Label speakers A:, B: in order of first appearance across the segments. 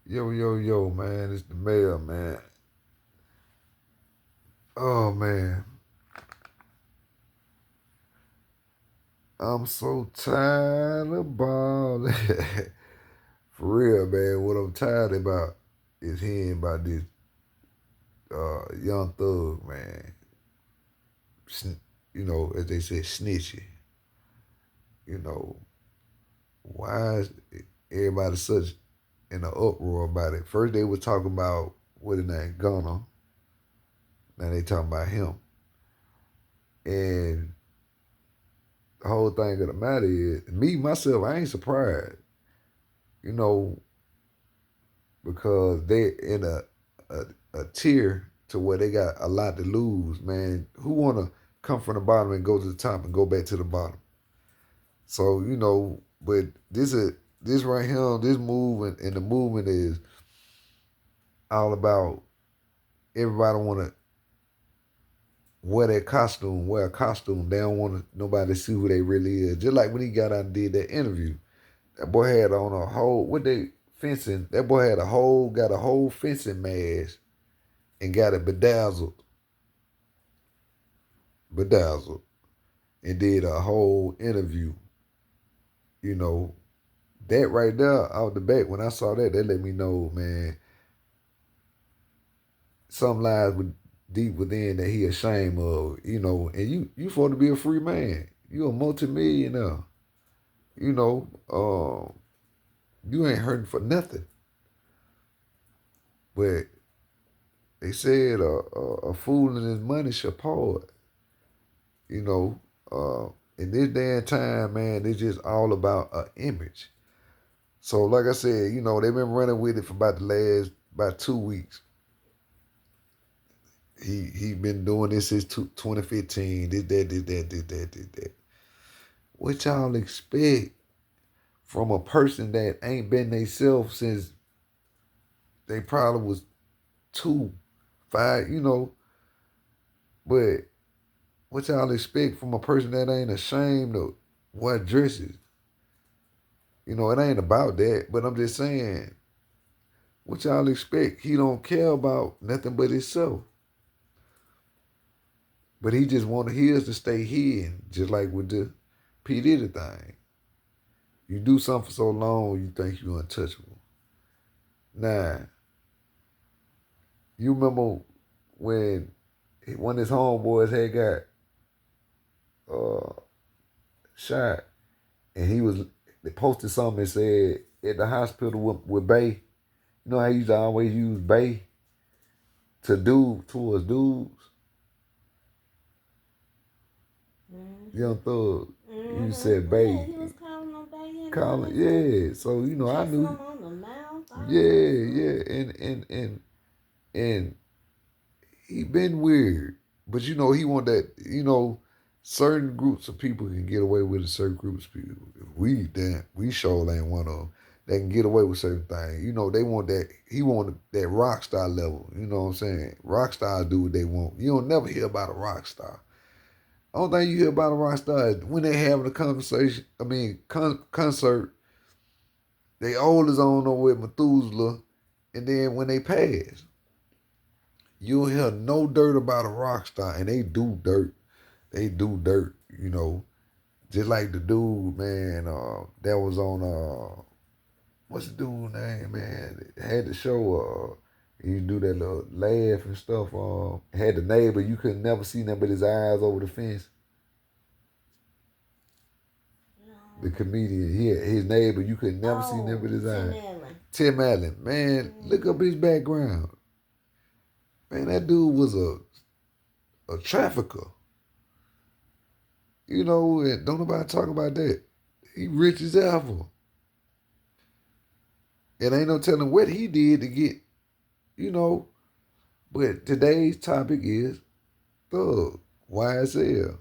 A: Yo, yo, yo, man, it's the mayor, man. Oh, man, I'm so tired about it. For real, man, what I'm tired about is hearing about this young thug, man. As they say, snitching. You know, why is everybody such in an uproar about it? First, they were talking about what his name, Gunner. Now they talking about him. And the whole thing of the matter is, me, myself, I ain't surprised. You know, because they in a tier to where they got a lot to lose, man. Who wanna come from the bottom and go to the top and go back to the bottom? So, but this right here, this movement and the movement is all about everybody wanna wear a costume. They don't want nobody to see who they really is. Just like when he got out and did that interview. That boy had on a whole what they fencing. That boy had got a whole fencing mask and got it bedazzled, and did a whole interview. You know, that right there out the back, when I saw that, that let me know, man, some lies with deep within that he ashamed of, and you supposed to be a free man. You a multimillionaire. You know, you ain't hurting for nothing. But they said a fool in his money shall part. You know, in this day and time, man, it's just all about an image. So, like I said, they've been running with it for about 2 weeks. He been doing this since 2015. This, that. What y'all expect from a person that ain't been theyself since they probably was 2, 5, But what y'all expect from a person that ain't ashamed of what dresses? It ain't about that. But I'm just saying, what y'all expect? He don't care about nothing but himself. But he just wanted his to stay hidden, just like with the P. Diddy thing. You do something for so long, you think you're untouchable. Nah, you remember when one of his homeboys had got uh, shot, and they posted something that said at the hospital with Bay. You know how he used to always use Bay to do towards dudes. Young Thug. You said
B: Yeah,
A: Bay.
B: he was calling on Bay and all
A: Calling,
B: that stuff.
A: yeah. So I
B: Kissing
A: knew.
B: him on the mouth, all
A: Yeah,
B: kind of stuff.
A: yeah, and he been weird, but he want that. Certain groups of people can get away with it. Certain groups of people, we sure ain't one of them. They can get away with certain things. They want that. He wanted that rock star level. You know what I'm saying? Rock stars do what they want. You don't never hear about a rock star. Only thing you hear about a rock star is when they having a conversation. I mean, concert. They old as on know with Methuselah, and then when they pass, you'll hear no dirt about a rock star, and they do dirt. They do dirt, just like the dude, man, that was on what's the dude name, man? Had the show, he do that little laugh and stuff. Had the neighbor, you could never see nothing but his eyes over the fence. The comedian, his neighbor, you could never see nothing but
B: Oh,
A: his
B: Tim
A: eyes.
B: Allen.
A: Tim Allen, man, look up his background. Man, that dude was a trafficker. And don't nobody talk about that. He rich as ever. And ain't no telling what he did to get, you know. But today's topic is Thug, YSL.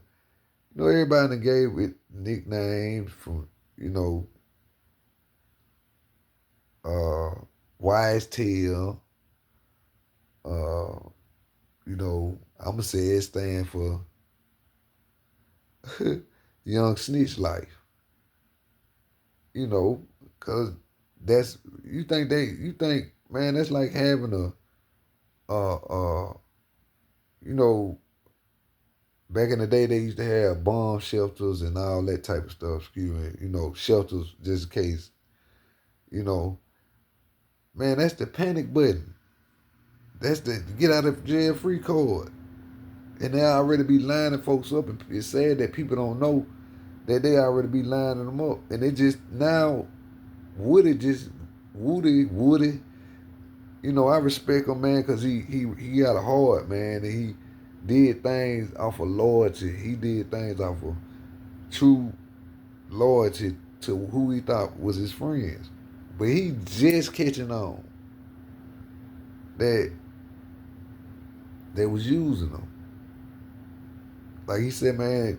A: Everybody done gave it nicknames from, you know, uh, Wise Tail. Uh, I'ma say it stand for Young Snitch Life. Cause that's you think man, that's like having you know, back in the day they used to have bomb shelters and all that type of stuff. Excuse me, shelters just in case. You know, man, that's the panic button. That's the get out of jail free card. And they already be lining folks up, and it's sad that people don't know that they already be lining them up, and they just now Woody. I respect him, man, because he got a heart, man, and he did things off of loyalty. He did things off of true loyalty to who he thought was his friends. But he just catching on that they was using him. Like he said, man,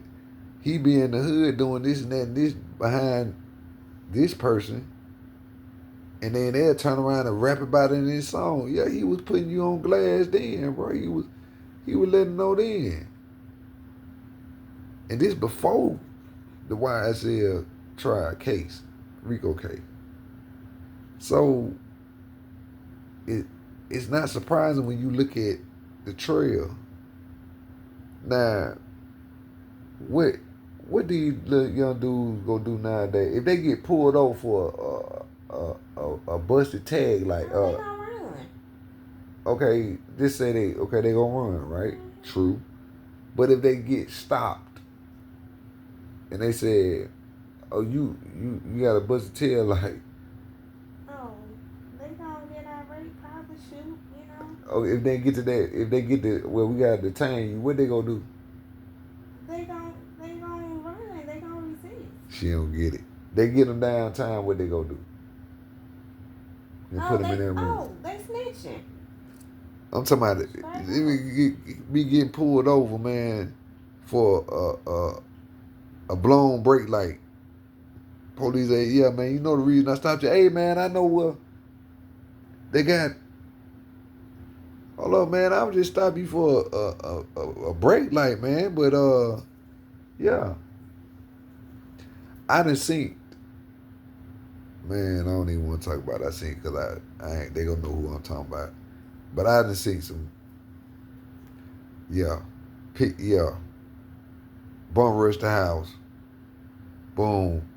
A: he be in the hood doing this and that and this behind this person, and then they'll turn around and rap about it in his song. Yeah, he was putting you on glass then, bro. He was letting know then. And this before the YSL trial case, RICO case. So it's not surprising when you look at the trail. Now, what these little young dudes go do nowadays? If they get pulled over for a busted tag, like
B: Oh, they gonna run.
A: okay, just say they gonna run, right? True. But if they get stopped and they said, "Oh, you got a busted tail," like,
B: Oh, they gonna get irate, probably shoot,
A: oh, if they get to that, if they get to well, we gotta detain you. What they gonna do?
B: They gonna run. They gonna resist.
A: She don't get it. They get them downtown. What they gonna do? And put them in that room.
B: They snitching.
A: I'm talking about it. Be getting pulled over, man, for a blown brake light. Police say, yeah, man, you know the reason I stopped you. Hey, man, I know they got. Hold up, man, I was just stopping you for a brake light, man. But yeah, I done seen. Man, I don't even want to talk about it. I seen because I ain't. They gonna know who I'm talking about. But I done seen some. Yeah, yeah. Bum rush the house. Boom.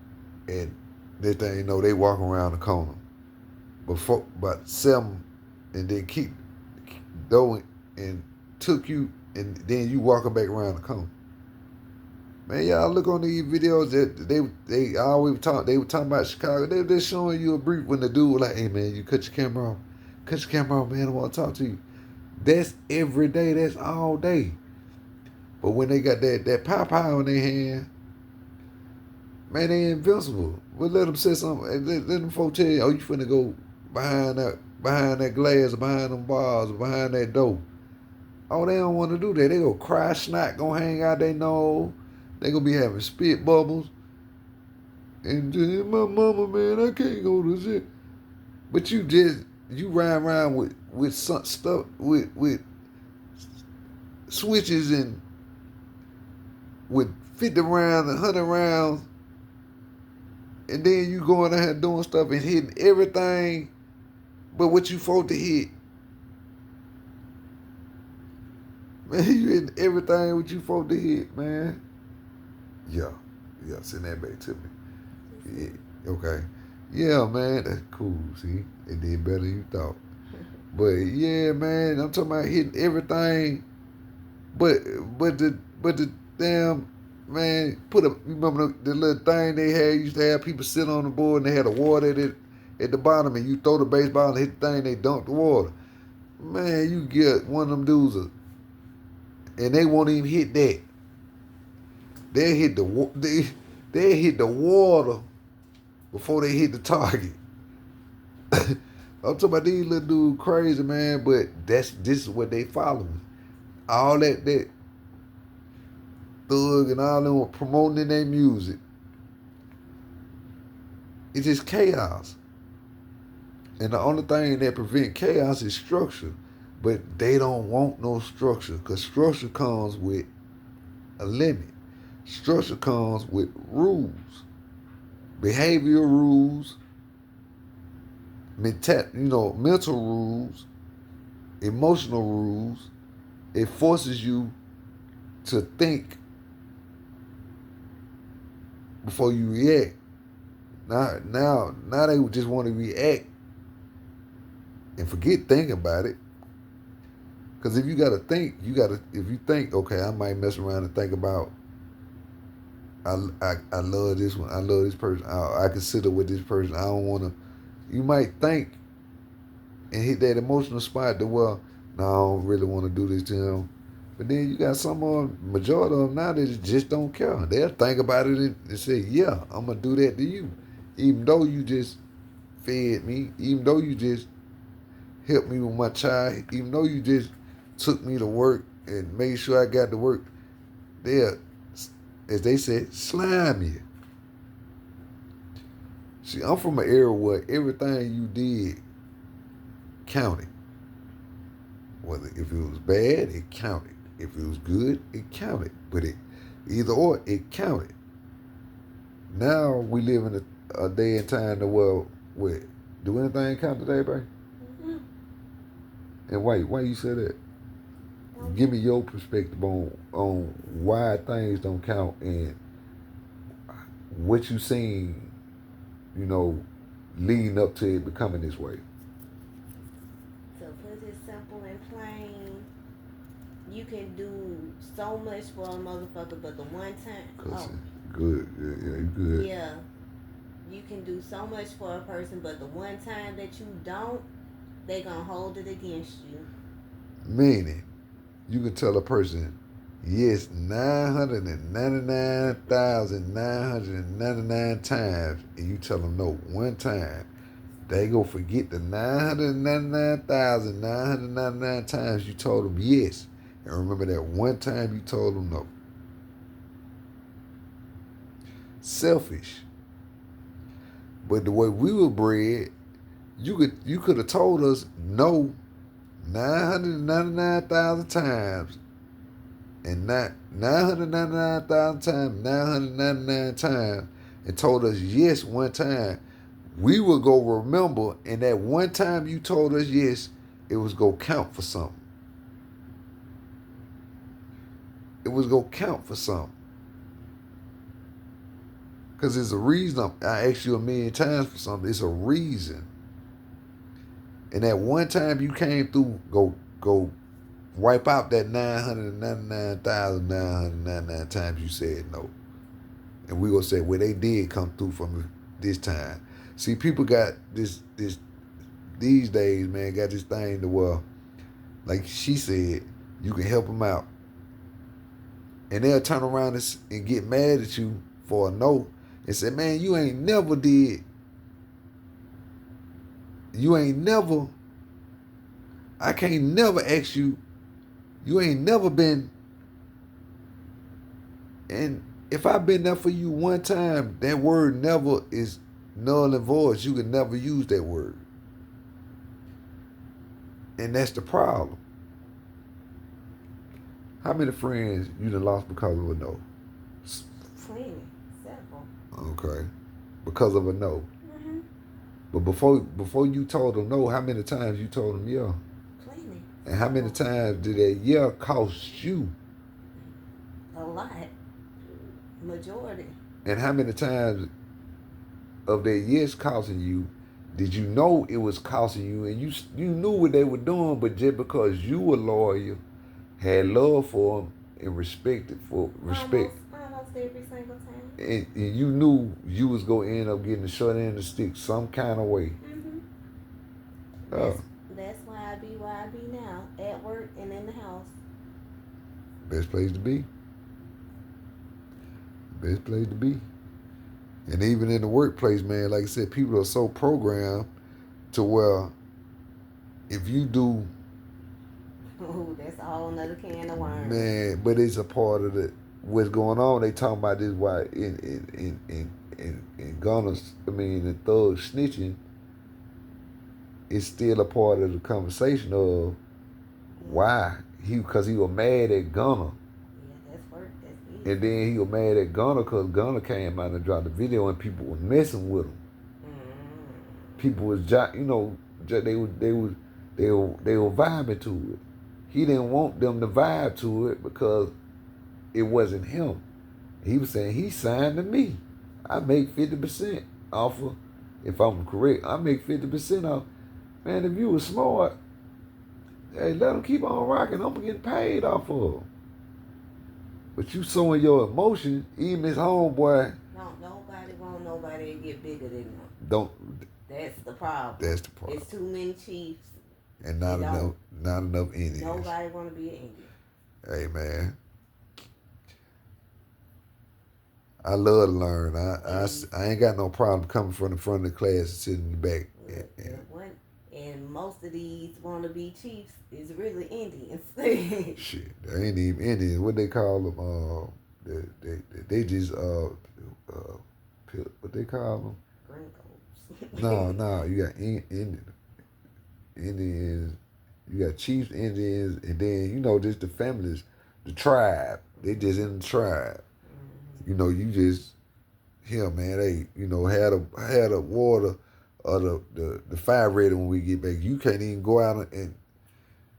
A: And they thing they walking around the corner. Before about 7 and then keep going and took you and then you walking back around the corner. Man, y'all look on these videos that they always talk they were talking about Chicago. They're showing you a brief when the dude was like, hey man, you cut your camera off. Cut your camera off, man, I want to talk to you. That's every day, that's all day. But when they got that pow in their hand, man, they invincible. We'll let them say something. Let them folks tell you, oh, you finna go behind that glass, or behind them bars, or behind that door. Oh, they don't want to do that. They gonna cry, snot, gonna hang out their nose. They gonna be having spit bubbles. And just, my mama, man, I can't go to shit. But you ride around with some stuff with switches and with 50 rounds and 100 rounds, and then you going out here doing stuff and hitting everything but what you supposed to hit. Man, you hitting everything what you supposed to hit, man. Yeah, send that back to me. Yeah, okay. Yeah, man, that's cool, see? It did better than you thought. But yeah, man, I'm talking about hitting everything but the damn man, you remember the little thing they had, used to have people sit on the board and they had a water at the bottom and you throw the baseball and hit the thing, they dunk the water. Man, you get one of them dudes and they won't even hit that. They hit they hit the water before they hit the target. I'm talking about these little dudes crazy, man, but this is what they following. All that thug and all them promoting in their music. It's just chaos. And the only thing that prevent chaos is structure. But they don't want no structure because structure comes with a limit. Structure comes with rules, behavioral rules, mental rules, emotional rules. It forces you to think before you react. Now they just want to react and forget thinking about it. Because if you got to think, if you think, okay, I might mess around and think about, I love this one, I love this person, I consider with this person, I don't want to, you might think and hit that emotional spot that, well, no, I don't really want to do this to him. But then you got some of them, majority of them now, they just don't care. They'll think about it and say, yeah, I'm going to do that to you. Even though you just fed me, even though you just helped me with my child, even though you just took me to work and made sure I got to work, they'll, as they said, slime you. See, I'm from an era where everything you did counted. Whether if it was bad, it counted. If it was good, it counted. But either or, it counted. Now we live in a day and time in the world where do anything count today, babe?
B: Mm-hmm.
A: And why you say that? Give me your perspective on why things don't count and what you seen, leading up to it becoming this way.
B: To put it simple and plain, you can do so much for a motherfucker, but the one time,
A: Good, yeah, you good.
B: yeah, you can do so much for a person, but the one time that you don't, they gonna hold it against you.
A: Meaning, you can tell a person, yes, 999,999 times, and you tell them no one time. They go forget the 999,999 times you told them yes, and remember that one time you told them no. Selfish. But the way we were bred, you could have told us no 999,000 times, and not 999,000 times, 999 times, and told us yes one time. We would go remember, and that one time you told us yes, it was go count for something. It was go count for something. Because there's a reason. I asked you a million times for something. It's a reason. And that one time you came through, go wipe out that 999,999 times you said no. And we gonna say, well, they did come through for me this time. See, people got this these days, man, got this thing to where, like she said, you can help them out. And they'll turn around and get mad at you for a no and say, man, you ain't never, I can't never ask you, you ain't never been, and if I've been there for you one time, that word never is null and void. You can never use that word. And that's the problem. How many friends you done lost because of a no?
B: Plenty, several.
A: Okay. Because of a no.
B: Mm-hmm.
A: But before you told them no, how many times you told them yeah?
B: Plenty.
A: And how many times did that yeah cost you?
B: A lot. Majority.
A: And how many times of that yes costing you did you know it was costing you, and you knew what they were doing, but just because you were loyal, had love for them, and respect,
B: Almost every single time.
A: and you knew you was gonna end up getting the short end of the stick some kind of way.
B: Mm-hmm.
A: Oh,
B: That's why I be where I be now, at work and in the house.
A: best place to be. Best place to be. And even in the workplace, man, like I said, people are so programmed to where if you do,
B: Ooh, that's a whole nother can of worms.
A: man, but it's a part of what's going on. They talking about this why in Gunners, in thug snitching, it's still a part of the conversation of why because he was mad at Gunner.
B: Yeah, that's work. That's easy.
A: And then he was mad at Gunner because Gunner came out and dropped the video and people were messing with him. People was, they were vibing to it. He didn't want them to vibe to it because it wasn't him. He was saying he signed to me. I make 50% off of, if I'm correct, I make 50% off. Man, if you was smart, hey, let them keep on rocking. I'm getting paid off of them. But you showing your emotions, even his homeboy.
B: No, nobody want nobody to get bigger than them.
A: Don't.
B: That's the problem.
A: That's the problem.
B: It's too many Chiefs.
A: And not enough Indians.
B: Nobody want to be an Indian.
A: Hey man, I love to learn. I ain't got no problem coming from the front of the class and sitting in the back.
B: And most of these want to be chiefs is really Indians.
A: Shit, they ain't even Indians. What they call them? They just what they call them?
B: Gringos.
A: No, you got Indians. You got chiefs, Indians, and then just the families, the tribe. They just in the tribe. You just here, man. They had a water or the fire ready when we get back. You can't even go out and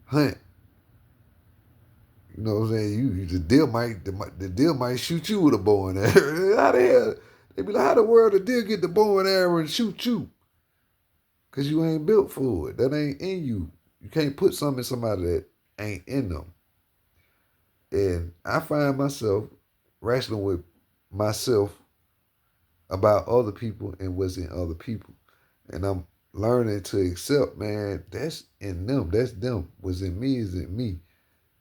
A: hunt. You know what I'm saying? The deer might shoot you with a bow and arrow. How the hell? They be like, how the world the deer get the bow and arrow and shoot you? Cause you ain't built for it. That ain't in you. You can't put something in somebody that ain't in them. And I find myself wrestling with myself about other people and what's in other people. And I'm learning to accept, man, that's in them. That's them. What's in me is in me.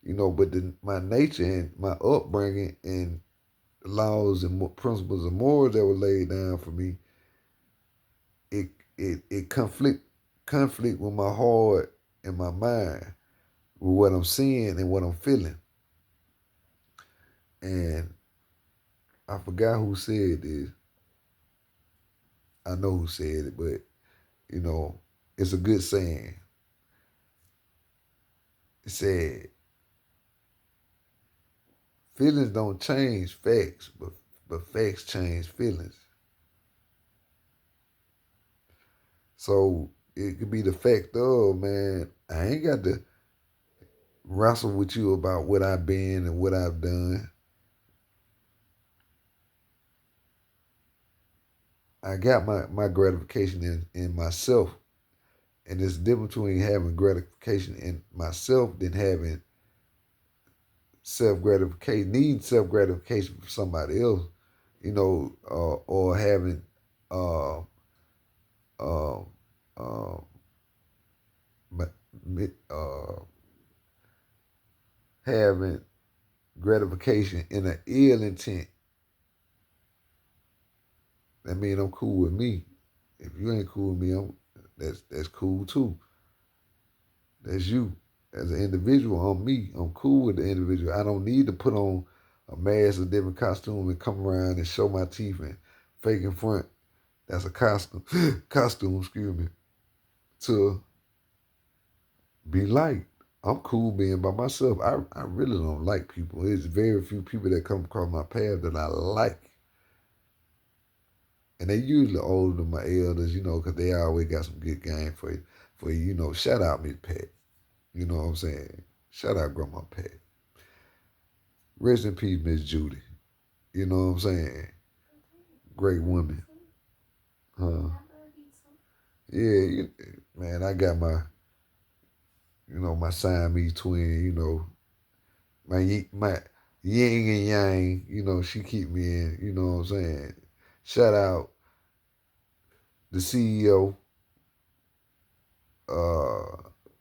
A: But my nature and my upbringing and laws and principles and morals that were laid down for me, it conflict with my heart and my mind, with what I'm seeing and what I'm feeling. And I forgot who said this. I know who said it, but it's a good saying. It said, feelings don't change facts, but facts change feelings. So it could be the fact of, man, I ain't got to wrestle with you about what I've been and what I've done. I got my gratification in myself. And there's a difference between having gratification in myself than having needing self gratification from somebody else, or having uh, uh, uh, having gratification in an ill intent. That means I'm cool with me. If you ain't cool with me, that's cool too. That's you. As an individual, I'm me. I'm cool with the individual. I don't need to put on a mask, a different costume, and come around and show my teeth and fake in front. That's a costume. Excuse me. To be liked. I'm cool being by myself. I really don't like people. There's very few people that come across my path that I like. And they usually older than my elders, because they always got some good game for you. Shout out Miss Pat. You know what I'm saying? Shout out Grandma Pat. Rest in peace, Miss Judy. You know what I'm saying? Great woman. Yeah, man, I got my Siamese twin, my yin and yang, she keep me in, you know what I'm saying? Shout out the CEO,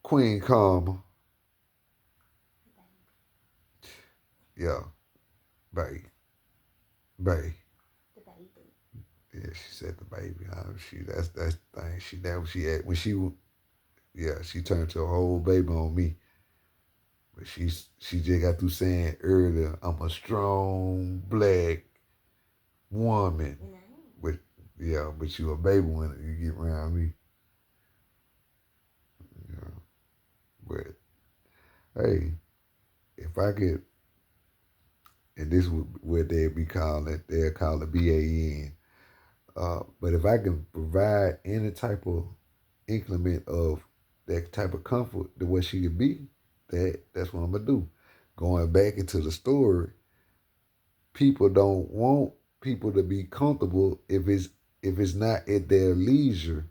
A: Queen Karma. Yeah, babe. Babe.
B: The baby.
A: Yeah, she said the baby. That's the thing. That was she at when she turned to a whole baby on me. But she just got through saying earlier, I'm a strong black woman. But but you a baby when you get around me. But hey, if I could, and this would what they'll call it BAN. But if I can provide any type of increment of that type of comfort the way she could be, that's what I'm gonna do. Going back into the story, people don't want people to be comfortable if it's not at their leisure,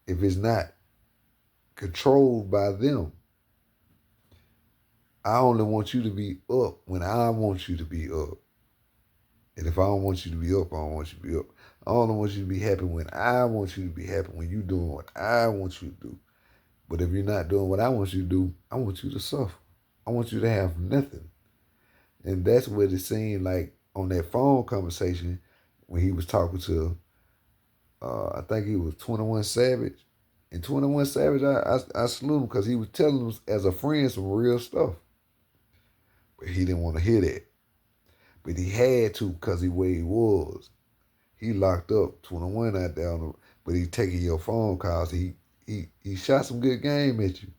A: if it's not controlled by them. I only want you to be up when I want you to be up. And if I don't want you to be up, I don't want you to be up. I only want you to be happy when I want you to be happy, when you're doing what I want you to do. But if you're not doing what I want you to do, I want you to suffer. I want you to have nothing. And that's what it seemed like on that phone conversation when he was talking to, I think he was 21 Savage. And 21 Savage, I salute him because he was telling us as a friend some real stuff. But he didn't want to hear that. But he had to because he where he was. He locked up 21 out there, but he taking your phone calls. He shot some good game at you.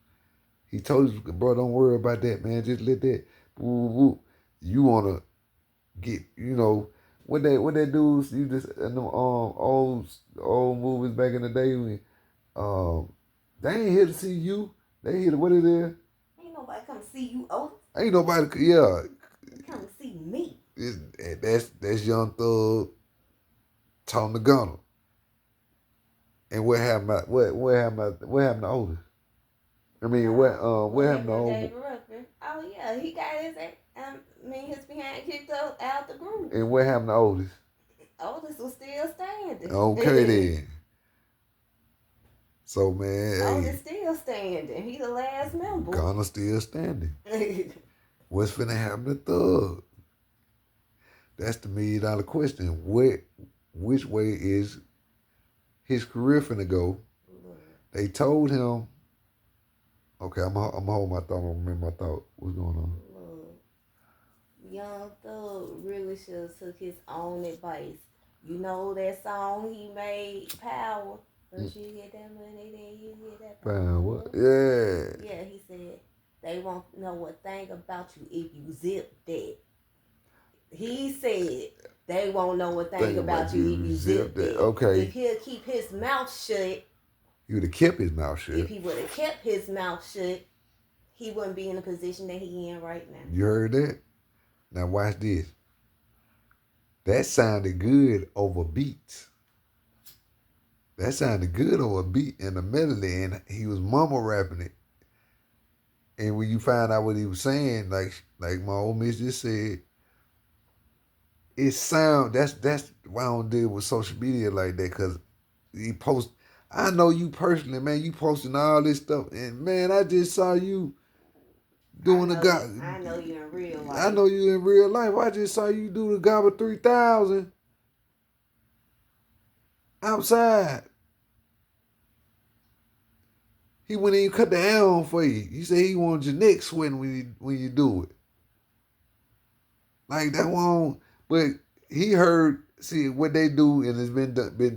A: He told you, bro, don't worry about that, man. Just let that. Woo, woo. You wanna get, what that dudes you just in them old movies back in the day when they ain't here to see you. They here to what it is.
B: Ain't nobody come see you, Otis.
A: Ain't nobody. Yeah,
B: Come see me.
A: that's Young Thug, Tom the Gunner. And what happened to Otis? I mean, what happened to
B: Whatever
A: old?
B: David Ruffin. Oh yeah, he got his behind kicked out the group.
A: And what happened to Otis?
B: Otis was still standing.
A: Okay then. So man,
B: Otis
A: hey,
B: still standing. He the last member.
A: Gunner still standing. What's finna happen to Thug? That's the $1 million question. Which way is his career finna go? They told him. Okay, I'm gonna hold my thought. I'm gonna remember my thought. What's going on?
B: Look, Young Thug really should have took his own advice. You know that song he made, Power. First you get that money, then you get that
A: Fine, what?
B: power.
A: Yeah.
B: Yeah, he said they won't know a thing about you if you zip that. He said they won't know a thing
A: Think
B: about you if you zip that.
A: Okay.
B: If he'll keep his mouth shut,
A: He would have kept his mouth shut.
B: if he would have kept his mouth shut, he wouldn't be in the position that he in right now.
A: You heard that? Now watch this. That sounded good over beats. That sounded good over a beat and a melody, and he was mumble rapping it. And when you find out what he was saying, like my old miss just said, it sound that's why I don't deal with social media like that, cause he post. I know you personally, man. You posting all this stuff, and man, I just saw you doing the guy.
B: I know you in real life.
A: I know you in real life. I just saw you do the Gobble 3000 outside. He wouldn't even cut the hair on for you. He said he wanted your neck sweating when you do it. Like that one, but he heard see what they do, and it's been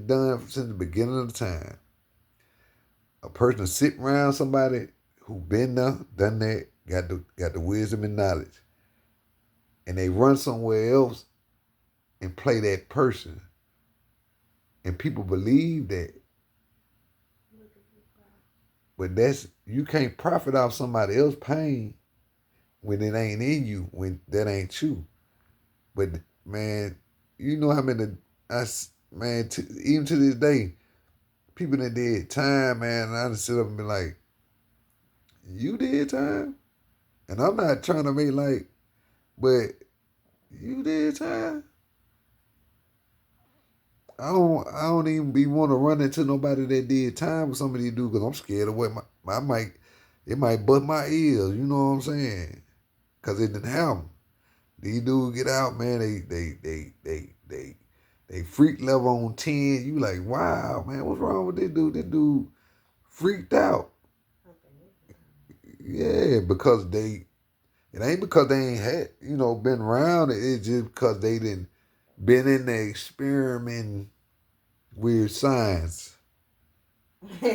A: done since the beginning of the time. A person sit around somebody who been there, done that, got the wisdom and knowledge, and they run somewhere else and play that person, and people believe that. But you can't profit off somebody else's pain when it ain't in you, when that ain't you. But man, you know how many even to this day, people that did time, man, and I just sit up and be like, you did time? And I'm not trying to make like, but you did time? I don't even be want to run into nobody that did time with somebody do because I'm scared of what it might butt my ears. You know what I'm saying? Because it didn't happen. These dudes get out, man. They freak level on 10. You like, wow, man, what's wrong with this dude? This dude freaked out. Yeah, because it ain't because they ain't had been around it. It's just because they didn't been in the experimenting with science.
B: That's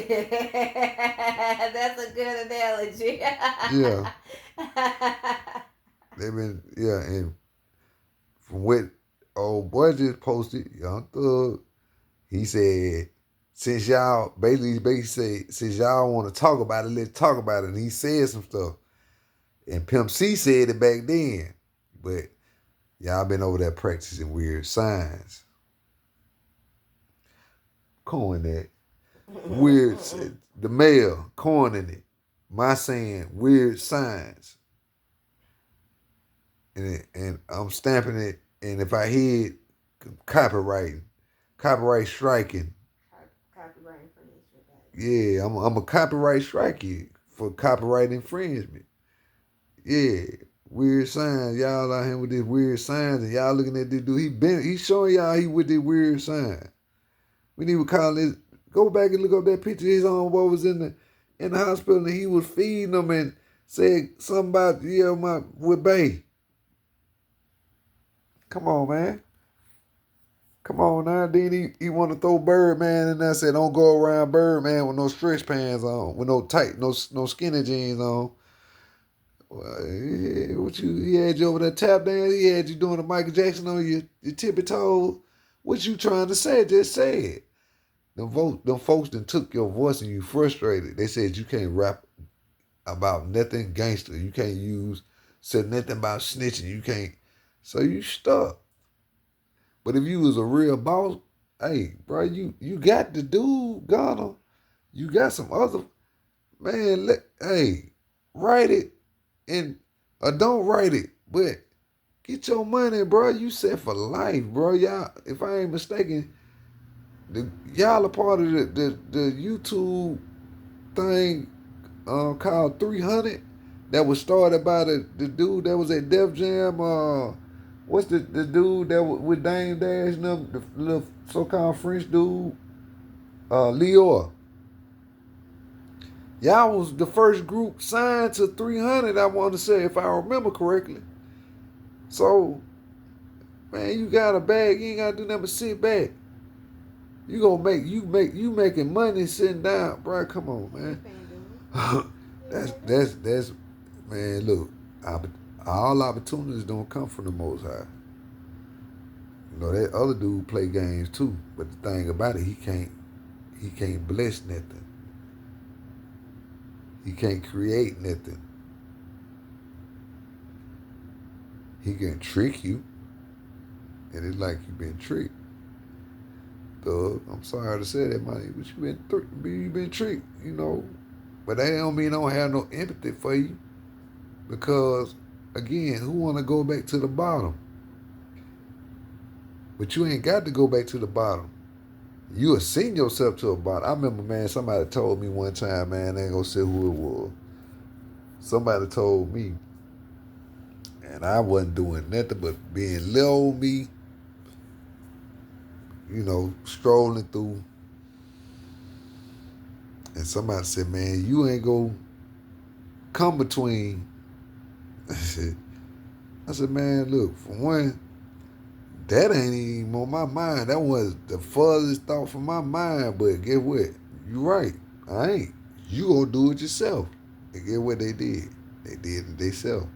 B: a good analogy.
A: Yeah. They've been, and from what old boy just posted, Young Thug, he said since y'all basically say since y'all want to talk about it, let's talk about it. And he said some stuff. And Pimp C said it back then. But y'all been over there practicing weird signs. Coin that. Weird the mail, coining it. My saying weird signs. And I'm stamping it, and if I hit copywriting, copyright striking,
B: Copyright infringement.
A: yeah, I'm a copyright strike you for copyright infringement. Yeah, weird signs. Y'all out here with these weird signs, and y'all looking at this dude. He's showing y'all he with this weird sign. We need to call this. Go back and look up that picture of his own boy was in the hospital, and he was feeding them and said something about my with Bay. Come on, man. Come on now. Then he want to throw Birdman in there. Said don't go around Birdman with no stretch pants on, with no tight, no skinny jeans on. Well, what he had you over there tap dance? He had you doing the Michael Jackson on your tippy toes. What you trying to say? Just say it. Them folks that took your voice and you frustrated. They said you can't rap about nothing gangster. You can't said nothing about snitching. You can't. So you stuck. But if you was a real boss, hey, bro, you got the dude, Ghana. You got some other man. Hey, write it and or don't write it, but get your money, bro. You set for life, bro. Y'all, if I ain't mistaken, y'all are part of the YouTube thing called 300 that was started by the dude that was at Def Jam. What's the dude that was with Dame Dash and them, the little so-called French dude? Lior. Y'all was the first group signed to 300, I want to say, if I remember correctly. So, man, you got a bag, you ain't gotta do nothing but sit back. You making money sitting down, bro. Come on, man. that's man. Look, all opportunities don't come from the Most High. You know that other dude play games too, but the thing about it, he can't bless nothing. He can't create nothing. He can trick you, and it's like you been tricked. Thug, I'm sorry to say that, money, but you been tricked, But that don't mean I don't have no empathy for you, because again, who want to go back to the bottom? But you ain't got to go back to the bottom. You have seen yourself to a bottom. I remember, man, somebody told me one time, man, I ain't gonna say who it was. Somebody told me, and I wasn't doing nothing but being little old me, strolling through. And somebody said, man, you ain't gonna come between. I said, man, look, for one, that ain't even on my mind. That was the furthest thought from my mind. But guess what? You right. I ain't. You gonna do it yourself. And guess what they did? They did it themselves.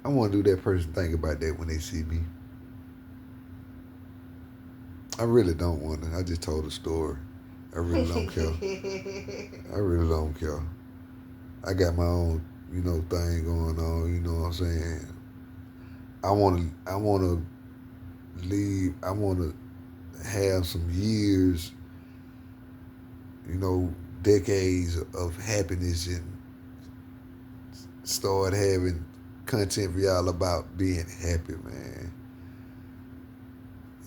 A: I want to do that person think about that when they see me. I really don't want to. I just told a story. I really don't care. I really don't care. I got my own, thing going on. You know what I'm saying? I want to leave. I want to have some years, decades of happiness and start having content for y'all about being happy, man.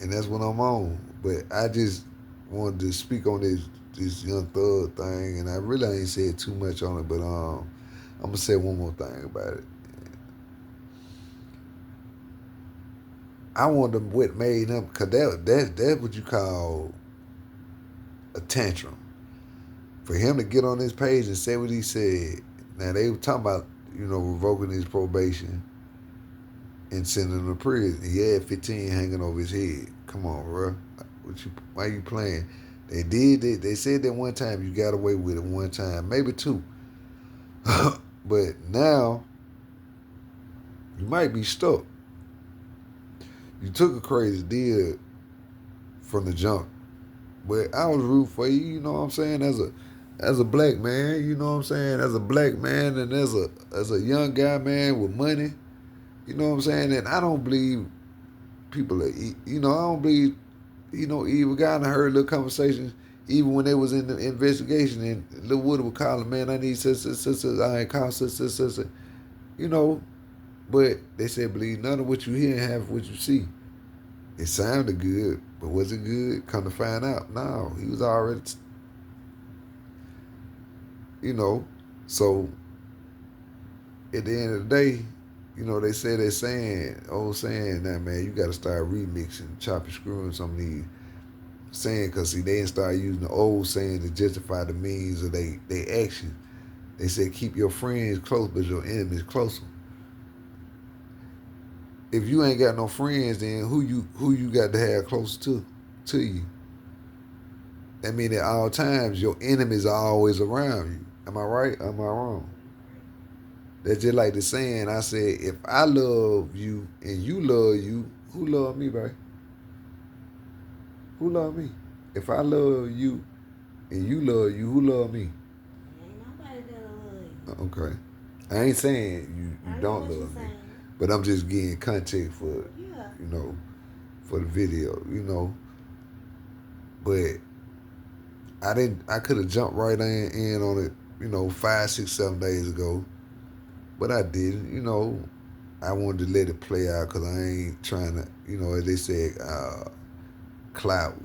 A: And that's what I'm on. But I just wanted to speak on this Young Thug thing, and I really ain't said too much on it, but I'm gonna say one more thing about it. I wonder what made him, cause that's what you call a tantrum. For him to get on this page and say what he said. Now they were talking about, revoking his probation and sending him to prison. He had 15 hanging over his head. Come on, bro. Why you playing? They did it. They said that one time you got away with it one time, maybe two. But now you might be stuck. You took a crazy deal from the jump. But I was rooting for you, you know what I'm saying, as a black man, you know what I'm saying, as a black man and as a young guy, man, with money, you know what I'm saying, and I don't believe people are, I don't believe, evil guy. And I heard little conversations even when they was in the investigation, and Lil Woody would call him, man, I need sister, I ain't call sister, you know, but they said believe none of what you hear and half what you see. It sounded good, but was it good? Come to find out, no, he was already, you know. So at the end of the day, they say they're saying, old saying that, man, you got to start remixing, chopping, screwing some of these saying, because see, they didn't start using the old saying to justify the means of they action. They said keep your friends close, but your enemies closer. If you ain't got no friends, then who you got to have close to you? That mean at all times your enemies are always around you. Am I right? Or am I wrong? That's just like the saying I said, if I love you and you love you, who love me, babe? Who love me? If I love you and you love you, who love me?
B: Ain't nobody that'll love you.
A: Okay. I ain't saying you
B: I know
A: don't
B: what you're
A: love me,
B: saying.
A: but I'm just getting context for,
B: Yeah.
A: you know, for the video. But I could have jumped right in on it, 5, 6, 7 days ago, but I didn't. I wanted to let it play out because I ain't trying to, as they said, clout.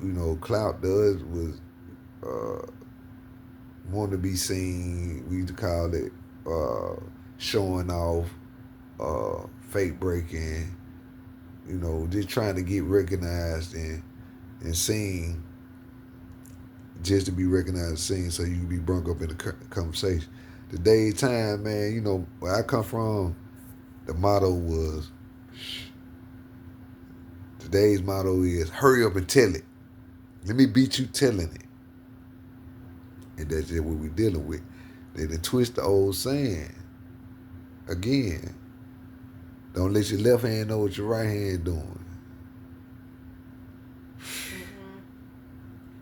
A: Clout does was want to be seen. We used to call it showing off, fake breaking. Just trying to get recognized and seen, just to be recognized and seen, so you can be brung up in the conversation. Today's time, man. Where I come from, the motto was. Today's motto is hurry up and tell it. Let me beat you telling it. And that's just what we're dealing with. They done twist the old saying. Again, don't let your left hand know what your right hand doing.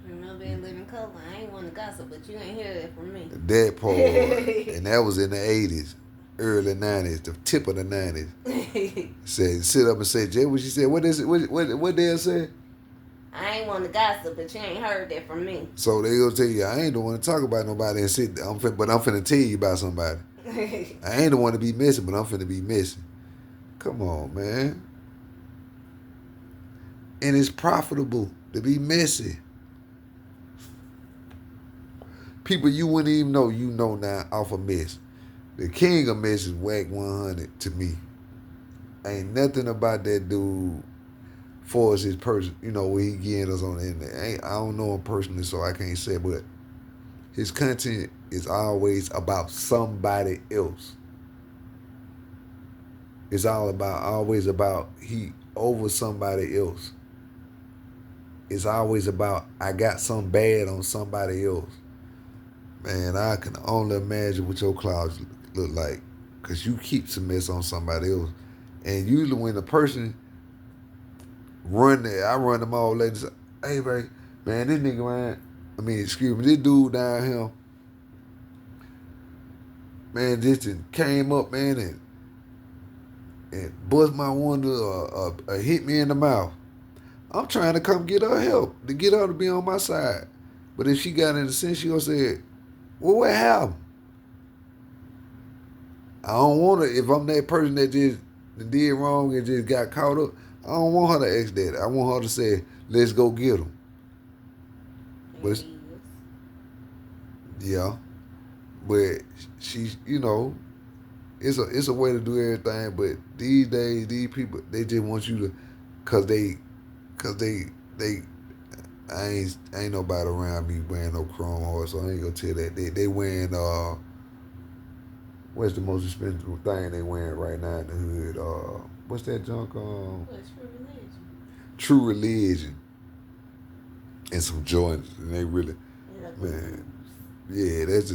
B: Remember in Living Color, I ain't want to gossip, but you ain't hear that from me.
A: That part. And that was in the 80s, early 90s, the tip of the 90s. Said, sit up and say, Jay, what she said? What is it? What they say?
B: I ain't want to gossip, but you ain't heard that from me.
A: So they gonna tell you, I ain't the one to talk about nobody and sit. But I'm finna tell you about somebody. I ain't the one to be missing, but I'm finna be missing. Come on, man. And it's profitable to be messy. People you wouldn't even know, now off of mess. The king of mess is Whack 100 to me. Ain't nothing about that dude for his person, what he getting us on the internet. I don't know him personally, so I can't say, but his content is always about somebody else. It's always about he over somebody else. It's always about I got something bad on somebody else. Man, I can only imagine what your clouds look like, because you keep some mess on somebody else. And usually when a person run there, I run them all ladies. Hey, babe, man, this nigga, man, excuse me, this dude down here, man, just came up, man, and bust my window or hit me in the mouth. I'm trying to come get her help, to get her to be on my side. But if she got in the sense, she gonna say, well, what happened? I don't want to, if I'm that person that just did wrong and just got caught up, I don't want her to ask that. I want her to say, let's go get him. But yeah. But she's, it's a way to do everything. But these days, these people, they just want you to, cause they, ain't nobody around me wearing no chrome horse, so I ain't gonna tell that. They wearing what's the most expensive thing they wearing right now in the hood? What's that junk? True Religion. And some Jordans, and they really, man, yeah, that's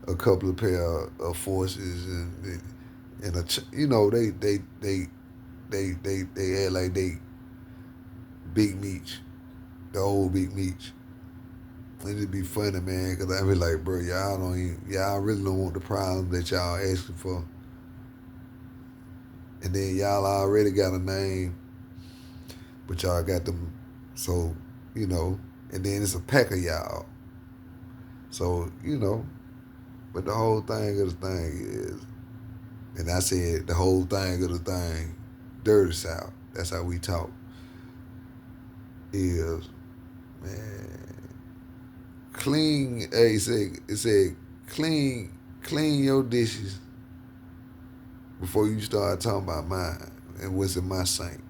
A: a couple of pair of forces and they act like Big Meech, the old Big Meech. And it'd be funny, man, because I'd be like, bro, y'all really don't want the problem that y'all asking for. And then y'all already got a name, but y'all got them, so, and then it's a pack of y'all. So, but the whole thing of the thing is, and I said the whole thing of the thing, Dirty South, that's how we talk, is, man, clean, hey, it said, clean your dishes before you start talking about mine and what's in my sink.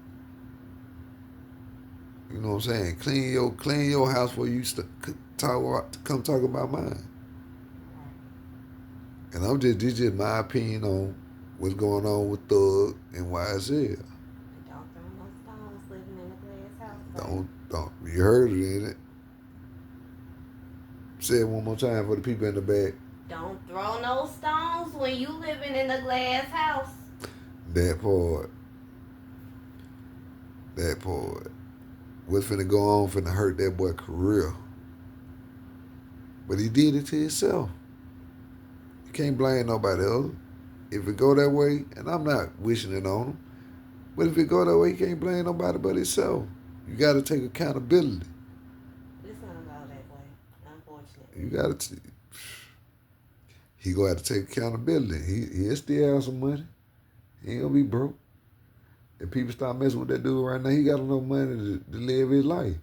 A: You know what I'm saying? Clean your house before you come talk about mine. And this just my opinion on what's going on with Thug and YSL.
B: Don't throw no stones living in a glass house, baby.
A: Don't. You heard it, ain't it? Say it one more time for the people in the back.
B: Don't throw no stones when you living in a glass house.
A: That part. That part. What's finna go on finna hurt that boy career. But he did it to himself. You can't blame nobody else. If it go that way, and I'm not wishing it on him, but if it go that way, you can't blame nobody but himself. You got to take accountability.
B: It's gonna go that way, unfortunately.
A: You got to. He gonna have to take accountability. He'll still have some money. He ain't gonna be broke. If people start messing with that dude right now, he got enough money to live his life.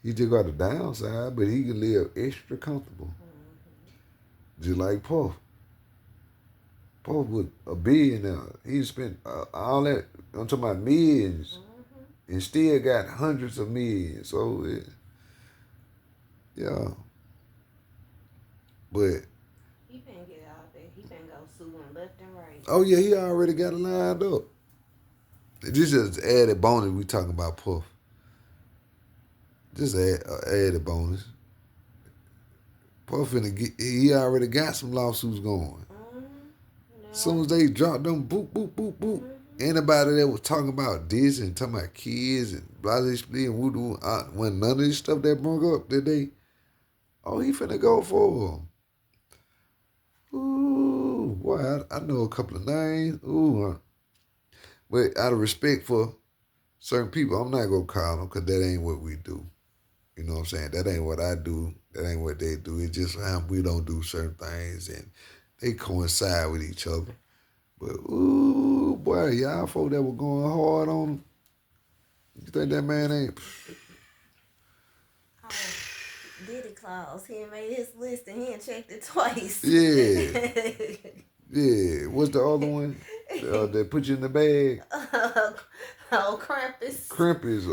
A: He just got the downside, but he can live extra comfortable. Mm-hmm. Just like Puff. Puff was a billionaire. He spent all that, I'm talking about millions, and still got hundreds of millions. So, yeah. But
B: he finna get out there. He finna go suing left and right.
A: Oh, yeah, he already got it lined up. This is added bonus we talking about Puff. Just added bonus. Puff he already got some lawsuits going. As soon as they drop them, boop, boop, boop, boop. Anybody that was talking about this and talking about kids and blah, blah, blah, and woo, when none of this stuff that brought up that they, he finna go for them. Ooh, boy, I know a couple of names. Ooh, but out of respect for certain people, I'm not gonna call them because that ain't what we do. You know what I'm saying? That ain't what I do. That ain't what they do. It's just how we don't do certain things, and they coincide with each other. But ooh, boy, y'all folk that were going hard on him. You think that man ain't?
B: Oh, Diddy Claus. He made his list and he ain't checked it twice.
A: Yeah. Yeah. What's the other one? That put you in the bag?
B: Krampus.
A: Krampus.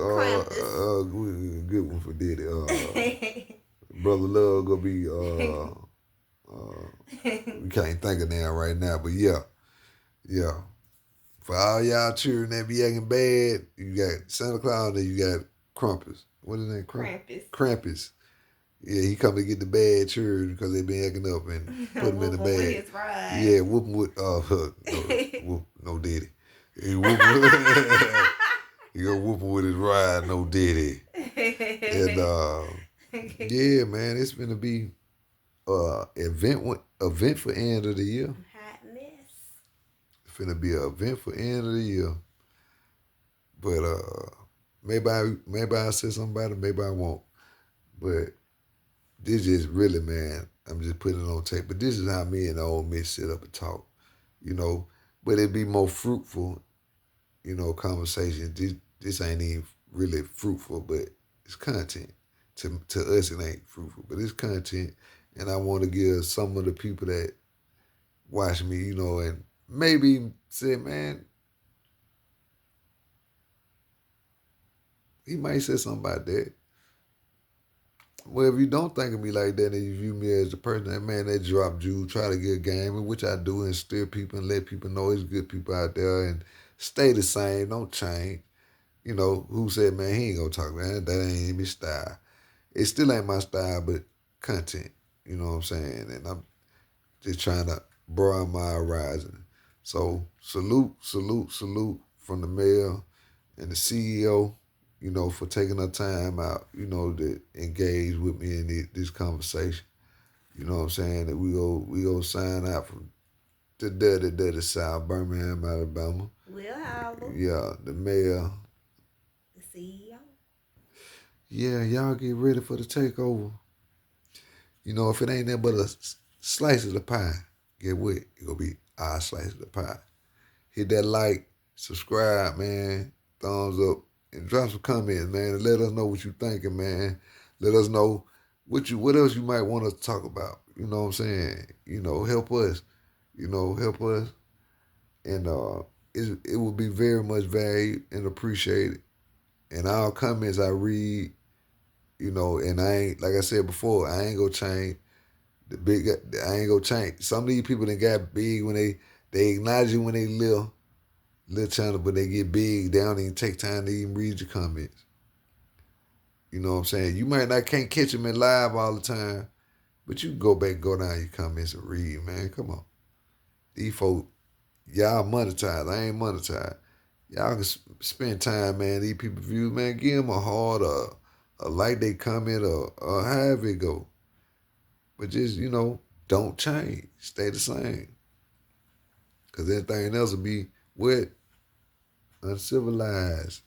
A: Good one for Diddy. Brother Love gonna be. We can't think of that right now, but yeah. For all y'all children that be acting bad, you got Santa Claus and you got Krampus. What is that? Krampus. Yeah, he come to get the bad children because they been acting up and put them in the bag. Yeah, whoop them with no Diddy. He gonna whoop him with his ride, no Diddy. And yeah, man, it's gonna be event for end of the year.
B: Hot mess.
A: It's gonna be an event for end of the year. But maybe I say something about it, maybe I won't. But this is really, man, I'm just putting it on tape. But this is how me and the old Mitch sit up and talk, But it'd be more fruitful, conversation. This ain't even really fruitful, but it's content. To us, it ain't fruitful, but it's content. And I want to give some of the people that watch me, and maybe say, man, he might say something about that. Well, if you don't think of me like that and you view me as the person that drop Jew, try to get game, which I do, and steer people and let people know there's good people out there and stay the same, don't change. Who said, man, he ain't gonna talk, man, that ain't my style. It still ain't my style, but content, you know what I'm saying? And I'm just trying to broaden my horizon. So salute from the mayor and the CEO for taking her time out, to engage with me in this conversation. You know what I'm saying? That we go sign out from the dirty South, Birmingham, Alabama.
B: We'll holler.
A: Yeah, the mayor.
B: The CEO.
A: Yeah, y'all get ready for the takeover. If it ain't nothing but a slice of the pie, get what? It gonna be our slice of the pie. Hit that like, subscribe, man, thumbs up, and drop some comments, man, and let us know what you thinking, man. Let us know what else you might want us to talk about. You know what I'm saying? Help us. Help us, and it will be very much valued and appreciated. And all comments I read, and I ain't like I said before, I ain't gonna change. I ain't gonna change. Some of these people that got big when they acknowledge you when they little channel, but they get big. They don't even take time to even read your comments. You know what I'm saying? You might not can't catch them in live all the time, but you can go back, go down your comments and read, man. Come on, these folk, y'all monetized. I ain't monetized. Y'all can spend time, man. These people views, man. Give them a heart, a like they comment, or however it go. But just don't change. Stay the same. Cause everything else will be wet, uncivilized.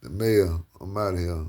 A: The mayor, I'm out of here.